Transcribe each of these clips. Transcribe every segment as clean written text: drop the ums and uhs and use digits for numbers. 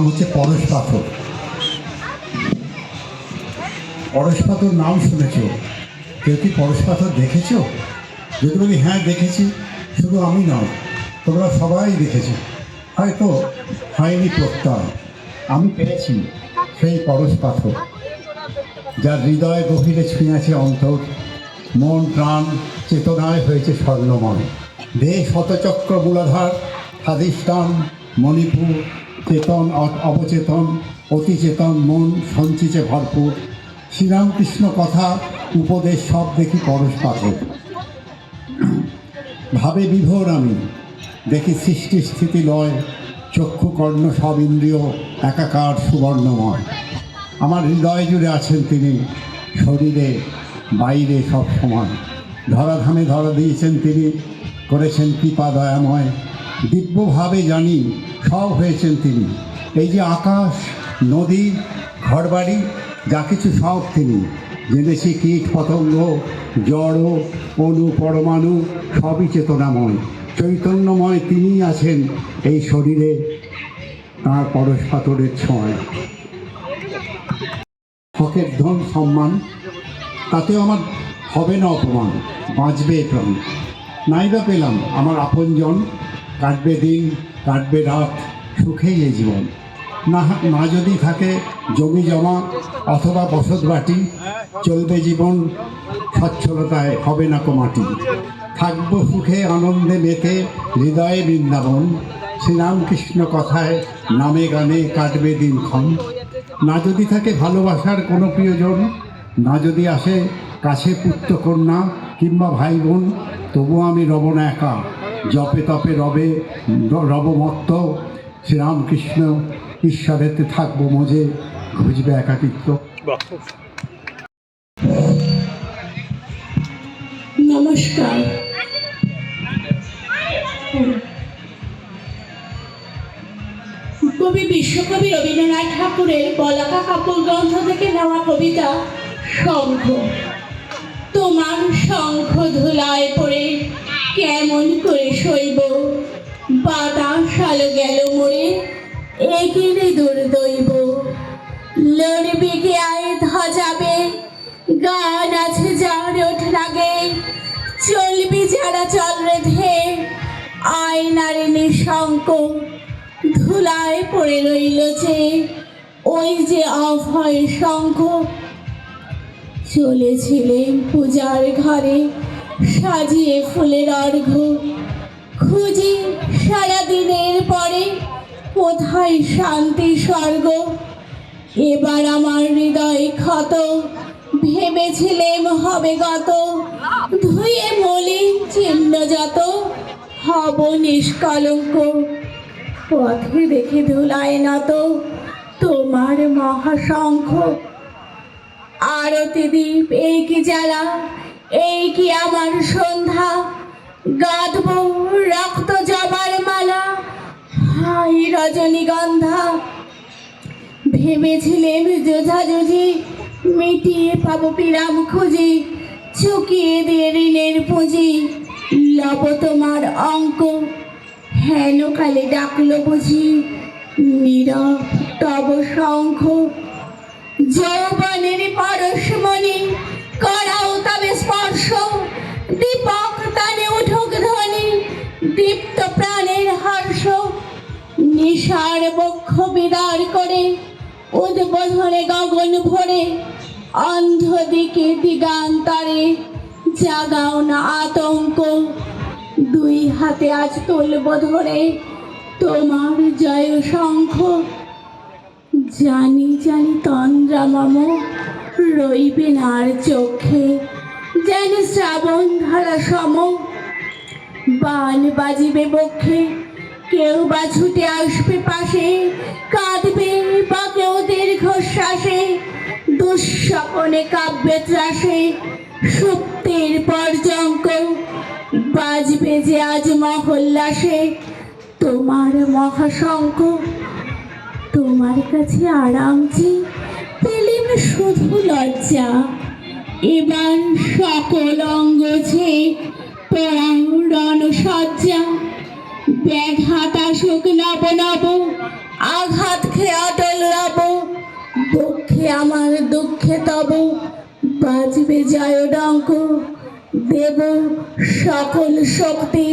হচ্ছে পরশ পাথর। পরশ পাথর নাম শুনেছ? কেউ কি পরশ পাথর দেখেছ? যদি বলি হ্যাঁ দেখেছি, শুধু আমি নয়, তোমরা সবাই দেখেছো। হয়তো হয়নি প্রত্যয়, আমি পেয়েছি সেই পরশ পাথর, যার হৃদয় গভীরে ছুঁয়েছে অন্তর, মন প্রাণ চেতনায় হয়েছে স্বর্ণময়। দেহ শতচক্র মূলাধার, স্বাধিষ্ঠান মণিপুর, চেতন অবচেতন অতিচেতন মন সঞ্চিতে ভরপুর। শ্রীরামকৃষ্ণ কথা উপদেশ সব দেখি পরশ পাথর। ভাবে বিভোর আমি, দেখি সৃষ্টি স্থিতি লয়, চক্ষু কর্ণ সব ইন্দ্রিয় একাকার সুবর্ণময়। আমার হৃদয় জুড়ে আছেন তিনি, শরীরে বাইরে সব সময়। ধরাধামে ধরা দিয়েছেন তিনি, করেছেন কৃপা দয়াময়। দিব্যভাবে জানি সব হয়েছেন তিনি। এই যে আকাশ, নদী, ঘরবাড়ি, যা কিছু সব তিনি। জেনেছি কীট পতঙ্গ, জড়, অণু, পরমাণু সবই চেতনাময়। চৈতন্যময় তিনিই আছেন এই শরীরে, তাঁর পরশ পাথরের ছোঁয়ায়। হকের ধন সম্মান, তাতেও আমার হবে না অপমান, বাঁচবে এ প্রাণ। নাইবা পেলাম আমার আপনজন, কাটবে দিন কাটবে রাত, সুখেই এ জীবন। না যদি থাকে জমি জমা অথবা বসত বাটি, চলবে জীবন সচ্ছলতায়, হবে না মাটি। থাকবো সুখে আনন্দে মেতে, হৃদয়ে বৃন্দাবন। শ্রীরামকৃষ্ণ কথায় নামে গানে কাটবে দিনক্ষণ। না যদি থাকে ভালোবাসার কোনো প্রিয়জন, না যদি আসে কাছে পুত্র কন্যা কিংবা ভাই বোন, তবু আমি রব না একা, জপে তপে রবমত্ত। শ্রীরামকৃষ্ণ ঈশ্বরেতে থাকবো মজে, খুঁজবে একাকিত্ব। নমস্কার। কবি বিশ্বকবি রবীন্দ্রনাথ ঠাকুরের বলাকা কাপুর গ্রন্থ থেকে নেওয়া কবিতা শঙ্খ। তোমার শঙ্খ ধুলায় পড়ে কেমন করে সইব, বাতাস আলো গেল মোড়ে এগিয়ে দুর্দৈব। লড়বি কে আয় ধ্বজাবে, গান আছে যার ওঠ লাগে, চলবি যারা চল রেধে, আয়নারে নিঃশঙ্ক। ধুলায় পড়ে রইল যে ওই যে অভয় শঙ্খ। চলেছিলেন পূজার ঘরে সাজিয়ে ফুলের অর্ঘ্য, খুঁজি সারাদিনের পরে কোথায় শান্তি স্বর্গ। এবার আমার হৃদয় ক্ষত, ভেবেছিলেম হবে গত, ধুয়ে মলিন চিহ্ন যত, হব নিষ্কলঙ্ক। পথে দেখে ধুলায় নত তোমার মহাশঙ্খ। আরতি দ্বীপ এই কি জ্বালা, এই কি আমার সন্ধ্যা, গাঁথব রক্ত জবার মালা, হাই রজনীগন্ধা। ভেবেছিলেম যোঝাযোঝি, মিটিয়ে পাবো পিরাম খুঁজি, চুকিয়ে দিয়ে ঋণের পুঁজি, লব তোমার অঙ্ক। হেন কালে ডাকলো বুঝি নীরব তব শঙ্খ। যৌবনের পরশমণি করাও তবে স্পর্শ, দীপক টানে উঠুক ধ্বনি, দীপ্ত প্রাণের হর্ষ। নিশার বক্ষ বিদার করে উদ্বোধনে গগন ভরে, অন্ধ দিকে দিগান্তরে জাগাও না আতঙ্ক। দুই হাতে আজ তুলব ধরে তোমার জয় শঙ্খ। জানি জানি তন্দ্রা মম রইবে না আর চোখে, যেন শ্রাবণ ধারা সম বান বাজিবে বক্ষে। কেউ বা ছুটে আসবে পাশে, কাঁদবে বা কেউ দীর্ঘশ্বাসে, দুঃস্বপনে কাব্যে ত্রাসে সুপ্তির পর্যঙ্ক। বাজবে যে আজ মহল্লাসে তোমার মহাশঙ্খ। তোমার কাছে আরাম যে পেলেম শুধু লজ্জা, এবার সকল অঙ্গ যে পরাও রণসজ্জা। ব্যাঘাত আসুক নব নব, আঘাত সুখে অটল রব, দুঃখে আমার দুঃখে তব বাজবে জয় ডঙ্ক, দেব সকল শক্তি,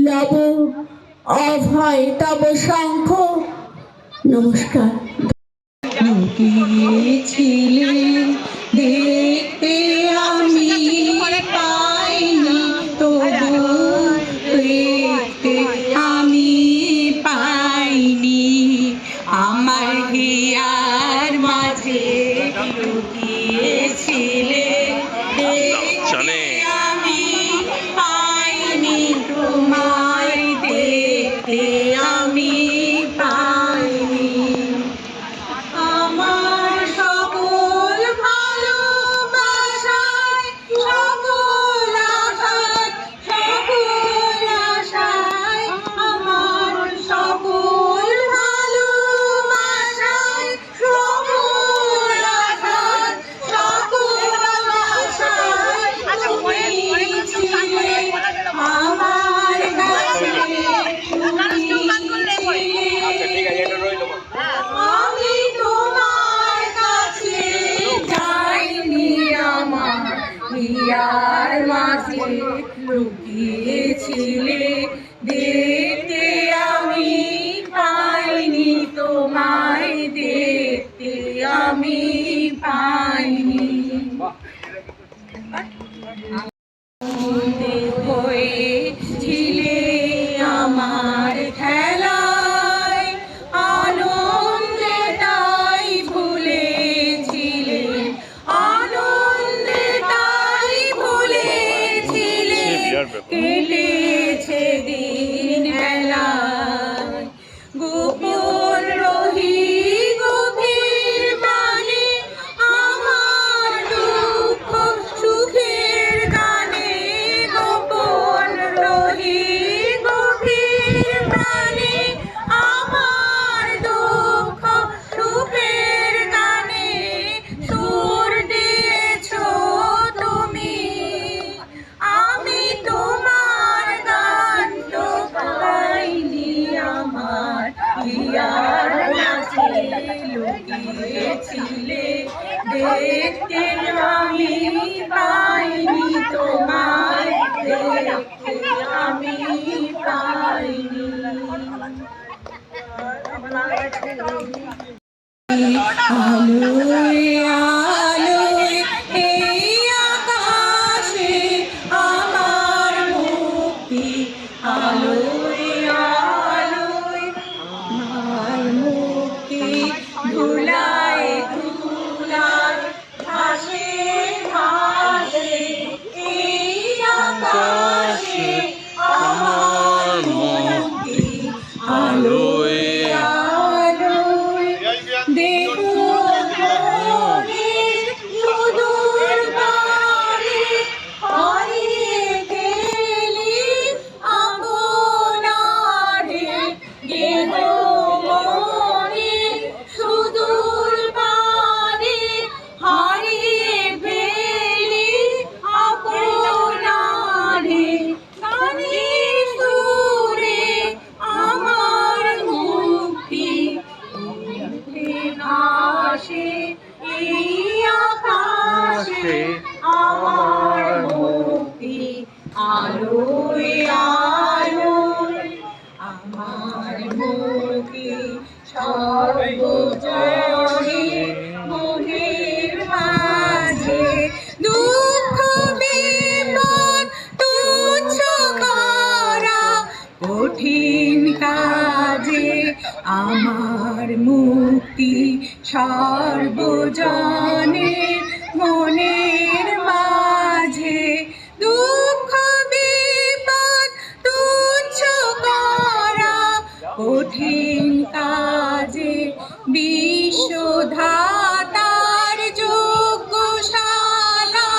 লব অভয় তব শঙ্খ। নমস্কার। লুকিয়েছিলে দেখতে আমি পাইনি, তবু দেখতে আমি পাইনি। আমার হিয়ার মাঝে লুকিয়েছিলে দেখতে আমি পাইনি, তোমায় দেখতে আমি পাইনি। আমার সকল ভালোবাসায়, সকল আশায়, সকল আশায়, আমার সকল ভালোবাসায়, সকল আশায়, সকল আশায় তুমি ছিলে আমার কাছে, আমি তোমার কাছে যাইনি, আমার হিয়ার মাঝে লুকিয়েছিলে দেখতে আমি পাইনি, তোমায় দেখতে আমি পাইনি। হয়েছিলে আমার খেলায়, আনন্দে তাই ভুলেছিলে, আনন্দে তাই ভুলেছিলে, কেটেছে দিন বেলায়, গোপন রহি গভীর মানে, আমার দুঃখ সুখের গানে, গোপন রহি গভীর মানে, আমার দুঃখ সুখের গানে সুর দিয়েছো তুমি। আমি তোমার গান তো গাইনি, আমার হিয়ার মাঝে লুকিয়েছিলে দেখতে আমি পাইনি, তোমায় দেখতে আমি পাইনি। আলোয় আলোয় এই আকাশে আমার মুক্তি, আলোয় আলোয় আমার মুক্তি, ধুলায় ধুলায় ভাসে ভাসে এই আকাশে আমার মুক্তি, আলোয় আলোয় দেখো মনের সুদূর পারে, হারিয়ে গেলি আপনারে, দেখো মনের সুদূর পারে, হারিয়ে গেলি আপনারে, গানে সুরে আমার মুক্তি, ভাসে এই আকাশে আমার মুক্তি, আলোয় আলোয় আমার মুক্তি, সর্বজনে মনের মাঝে দুঃখ বিপদ তুচ্ছ করা কঠিন কাজে, আমার মুক্তি সর্বজনের মনের মাঝে, দুঃখ বিপদ তুচ্ছ করা কঠিন কাজে, বিশ্বধাতার যজ্ঞশালা,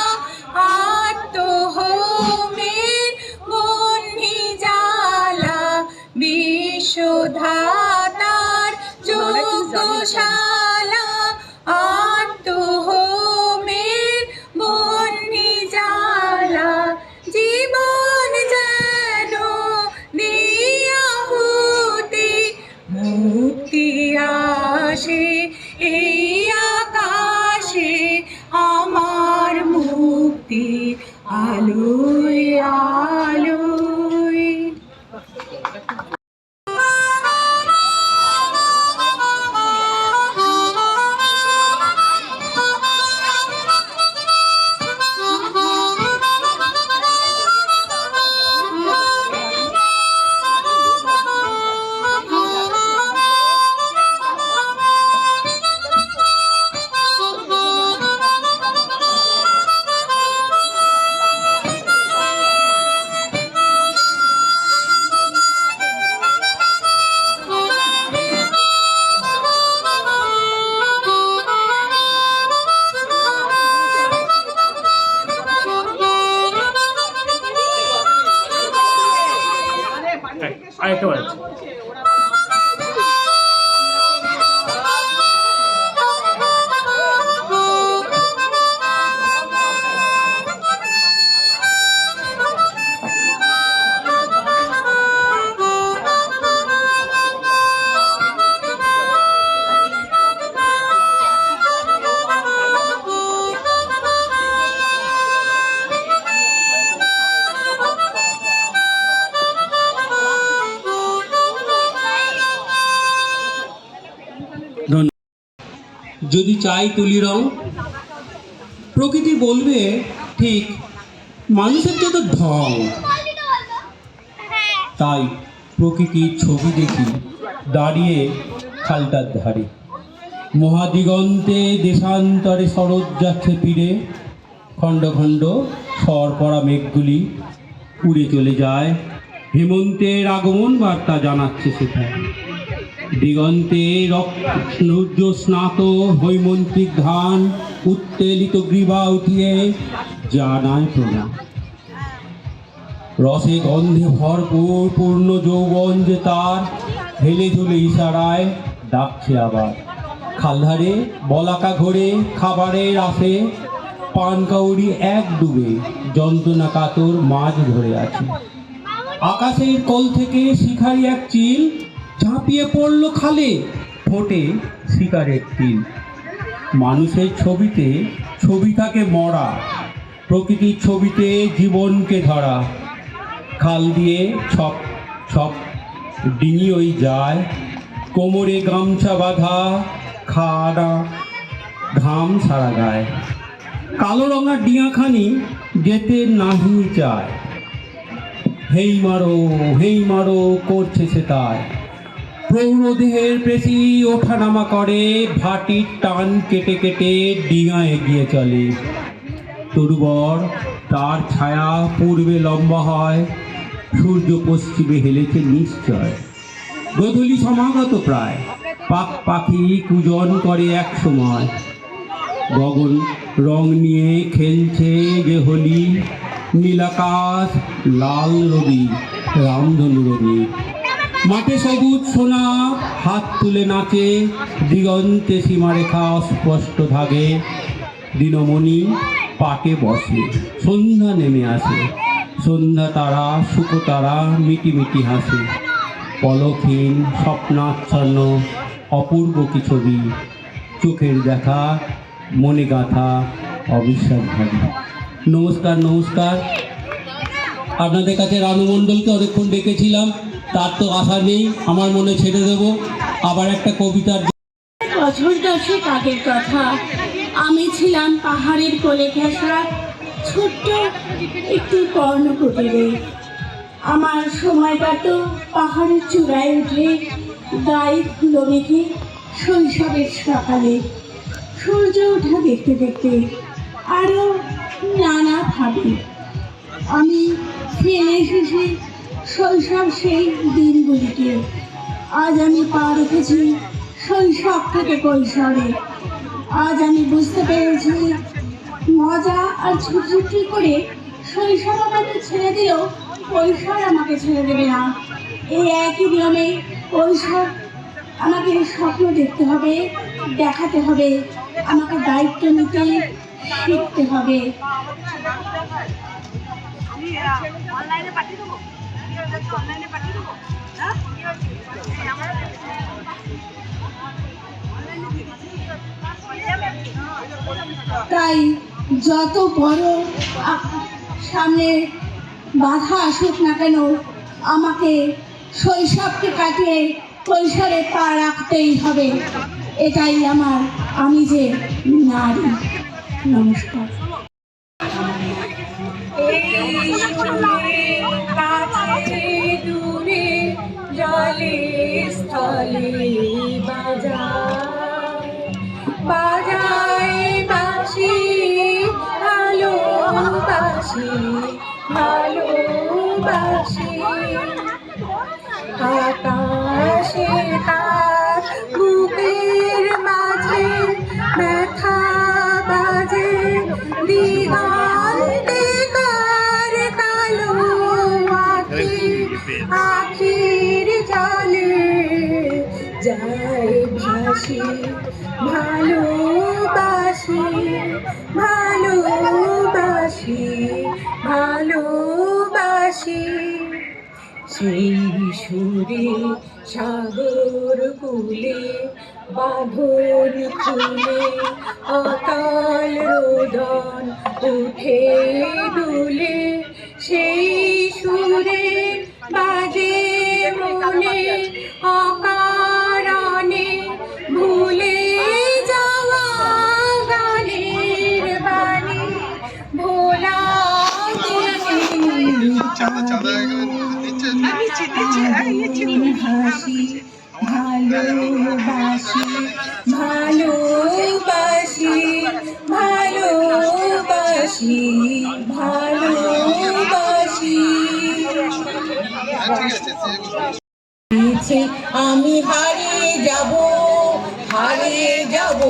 আত্মহোমের বহ্নি জ্বালা, বিশ্বধাতার যজ্ঞশালা, আত্মহোমের বহ্নি জ্বালা, জীবন যেন দিয়াহুতি, মুক্তি আকাশে, এই আকাশে আমার মুক্তি আলোয় আলোয়। আরেকটা বার আছে। যদি চাই তুলি রং, প্রকৃতি বলবে ঠিক মানুষের যত ঢং। তাই প্রকৃতির ছবি দেখি দাঁড়িয়ে খালটার ধারে। মহাদিগন্তে দেশান্তরে শরৎ যাচ্ছে ফিরে, খণ্ড খণ্ড স্বর পড়া মেঘগুলি উড়ে চলে যায়। হেমন্তের আগমন বার্তা জানাচ্ছে সেখানে। দিগন্তে রক্ত স্নাত হৈমন্ত্রিক ধান উত্তেলিত গ্রীবা উঠিয়ে জানায় প্রণাম। রসে গন্ধে ভরপুর পূর্ণ যৌবন যে তার, হেলে ঝুলে ইশারায় ডাকছে আবার। খালধারে বলাকা ঘোরে খাবারের আসে, পান কাউরি এক ডুবে যন্ত্রণা কাতর মাছ ধরে আছে। আকাশের কোল থেকে শিখারি এক চিল ঝাঁপিয়ে পড়ল খালে, ফোটে শিকারের তিল। মানুষের ছবিতে ছবি থাকে মরা, প্রকৃতির ছবিতে জীবনকে ধরা। খাল দিয়ে ছপ ছপ ডিঙি ওই যায়, কোমরে গামছা বাঁধা, খাড়া ঘাম সারা গায়। কালো রঙা ডিঙাখানি যেতে নাহি চায়, হেই মারো করছে সে তাই। প্রৌঢ়দেহের পেশি ওঠানামা করে, ভাটির টান কেটে কেটে ডিঙা এগিয়ে চলে। তরুবর তার ছায়া পূর্বে লম্বা হয়, সূর্য পশ্চিমে হেলেছে নিশ্চয়। গোধূলি সমাগত প্রায়, পাক পাখি কুজন করে এক সময়। গগন রং নিয়ে খেলছে যে হোলি, নীলাকাশ লাল রবি রামধনু রবি। মাঠে সবুজ সোনা হাত তুলে নাচে, দিগন্তে সীমারেখা স্পষ্ট ভাগে। দিনমণি পাটে বসে, সন্ধ্যা নেমে আসে। সন্ধ্যা তারা শুকো তারা মিটিমিটি হাসে। পলকহীন স্বপ্নাচ্ছন্ন অপূর্ব কি ছবি, চোখের দেখা মনে গাথা অবিশ্বাসভাবী। নমস্কার নমস্কার। আপনাদের কাছে রানু মণ্ডলকে অনেকক্ষণ ডেকেছিলাম, তার তো আশা নেই, আমার মনে ছেড়ে দেব। আবার একটা কবিতার বছর 10 আগের কথা। আমি ছিলাম পাহাড়ের কোলে ঘেঁষা ছোট্ট একটি কর্ণকুটিরে। আমার সময় কাটত পাহাড়ের চূড়ায় উঠে গায়ে ধুলো মেখে শৈশবের সকালে, সূর্য ওঠা দেখতে দেখতে আরও নানাভাবে। আমি ফেলে এসেছি শৈশব সেই দিনগুলিকে। আজ আমি পা রেখেছি শৈশব থেকে কৈশোরে। আজ আমি বুঝতে পেরেছি মজা আর ছুটি করে শৈশব আমাকে ছেড়ে দিলেও কৈশোর আমাকে ছেড়ে দেবে না। এই একই নিয়মে কৈশোর আমাকে স্বপ্ন দেখতে হবে, দেখাতে হবে, আমাকে দায়িত্ব নিতে শিখতে হবে। অনলাইনে পাঠিয়ে দেবো, অনলাইনে পাঠিয়ে দেবো। তাই যত বড় সামনে বাধা আসুক না কেন, আমাকে শৈশবকে কাটিয়ে কৈশোরে পা রাখতেই হবে। এটাই আমি যে নারী। নমস্কার। এই সুরে কাছে দূরে জলে স্থলে বাজায় বাজায় বাঁশি, ভালোবাসি ভালোবাসি। আকাশে তার বুকের মাঝে ব্যথা বাজে, দিগন্তে কার কালো আখি, আখির জলে যায় ভাসি ভালোবাসি ভালোবাসি ভালোবাসি। সেই সুরে সাগর কূলে বাঁধন খুলে অতল রোদন উঠে দুলে, সেই সুরে বাজে মনে অকারণে ভুলে যাওয়া গানের বাণী, ভোলা হাসি ভালোবাসি ভালোবাসি ভালোবাসি ভালোবাসি। আমি হারিয়ে যাব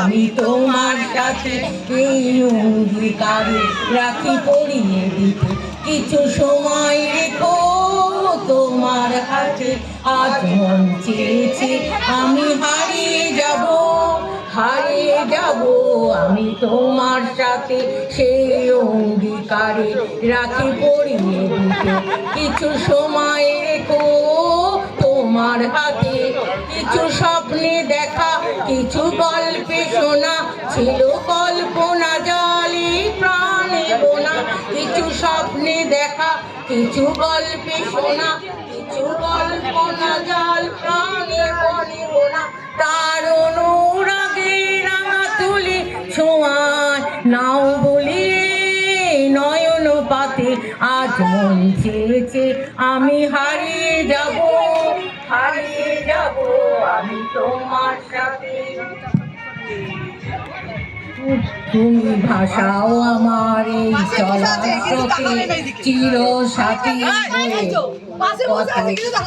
আমি তোমার সাথে, এই অঙ্গীকারে রাখি পরিয়ে দিতে কিছু সময় রেখো তোমার হাতে। আজ মন চেয়েছে আমি হারিয়ে যাব আমি তোমার সাথে, সেই অঙ্গীকারে রাখি পরিয়ে দিতে কিছু সময় রেখো তোমার হাতে। কিছু স্বপ্নে দেখা, কিছু গল্পে শোনা, ছিল কল্পনা জলে প্রাণে বোনা। কিছু স্বপ্নে দেখা, কিছু গল্পে শোনা, কিছু কল্পনা জল প্রাণে বনে বোনা। তার অনুরাগে রাঙা তুলে ছোঁয়ায় নাও বলে নয়ন পাতে। আজ মন চেয়েছে আমি হারিয়ে যাব আমি তোমার সাথে। তুমি ভাষাও আমার এই চলার পথে চির সাথী হয়ে,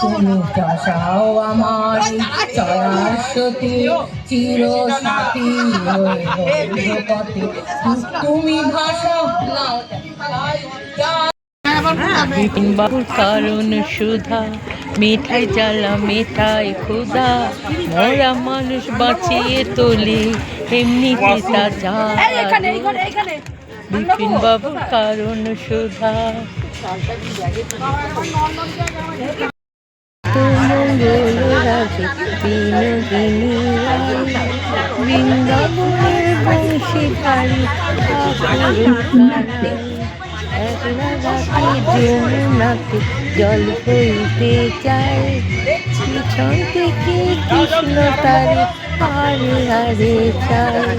তুমি ভাষাও আমার এই চলার পথে চির সাথী হয়ে পথে। তুমি ভাষা বাবুর কারণ সুধা, মিঠাই জ্বালা মেঠাই ক্ষুধা, মরা মানুষ বাঁচিয়ে তোলে এমনি তা যায়। বিপিন বাবুর কারণ সুধা। বৃন্দাবনের বংশী ভারী যমুনাতে জল বইতে যায়, পিছন থেকে কৃষ্ণ তারে হারে হারে চায়।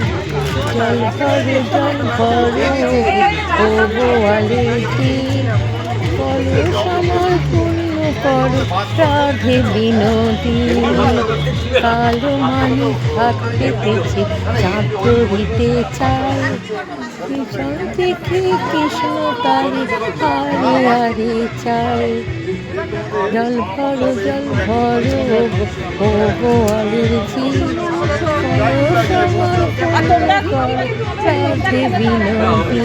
জল ভরে ও বোয়ালে কলস আমার পূর্ণ কর রাধে বিনোদী। কালো মানুষ হাত পেতেছে চাঁদ ধরিতে চায়, পিছন থেকে কৃষ্ণ তারে হারে হারে চায়। জল ভরো ও বোয়ালের রাধে বিনোদী।